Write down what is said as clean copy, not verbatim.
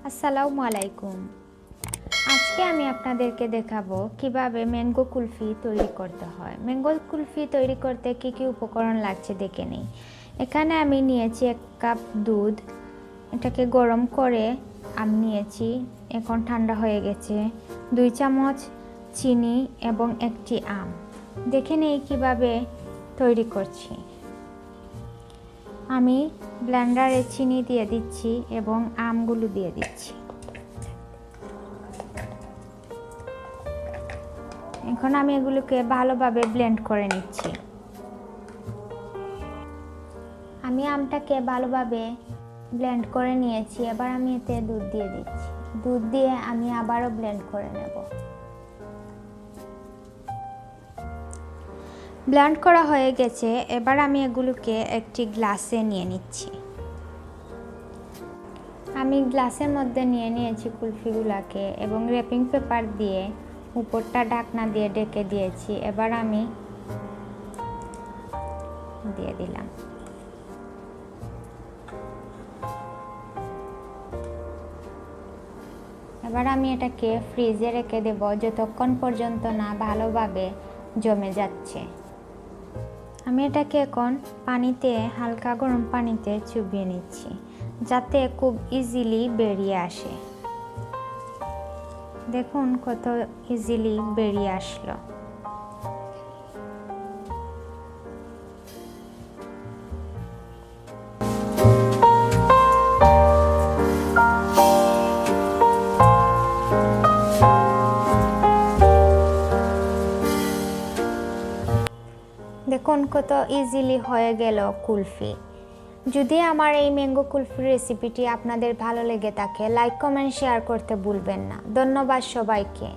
আসসালামু আলাইকুম। আজকে আমি আপনাদেরকে দেখাবো কিভাবে ম্যাঙ্গো কুলফি তৈরি করতে হয়। ম্যাঙ্গো কুলফি তৈরি করতে কি কি উপকরণ লাগছে দেখে নিই। এখানে আমি নিয়েছি 1 কাপ দুধ, এটাকে গরম করে আমি নিয়েছি, এখন ঠান্ডা হয়ে গেছে। 2 চামচ চিনি এবং 1টি আম। দেখে নিই কিভাবে তৈরি করছি। আমি ব্লেন্ডারে চিনি দিয়ে দিচ্ছি এবং আমগুলো দিয়ে দিচ্ছি। এখন আমি এগুলোকে ভালোভাবে ব্লেন্ড করে নিচ্ছি। আমি আমটাকে ভালোভাবে ব্লেন্ড করে নিয়েছি, এবার আমি এতে দুধ দিয়ে দিচ্ছি। দুধ দিয়ে আমি আবারও ব্লেন্ড করে নেব। ব্লেন্ড করা হয়ে গেছে, এবার আমি এগুলোকে একটি গ্লাসে নিয়ে নিচ্ছি। আমি গ্লাসের মধ্যে নিয়ে নিয়েছি কুলফিগুলোকে এবং র্যাপিং পেপার দিয়ে উপরটা ঢাকনা দিয়ে ঢেকে দিয়েছি। এবার আমি দিয়ে দিলাম। এবার আমি এটাকে ফ্রিজে রেখে দেব যতক্ষণ পর্যন্ত না ভালোভাবে জমে যাচ্ছে। আমি এটাকে এখন পানিতে, হালকা গরম পানিতে চুবিয়ে নিচ্ছি যাতে খুব ইজিলি বেরিয়ে আসে। দেখুন কত ইজিলি বেরিয়ে আসলো। দেখুন কত ইজিলি হয়ে গেল কুলফি। যদি আমার এই ম্যাঙ্গো কুলফি রেসিপিটি আপনাদের ভালো লেগে থাকে, লাইক কমেন্ট শেয়ার করতে ভুলবেন না। ধন্যবাদ সবাইকে।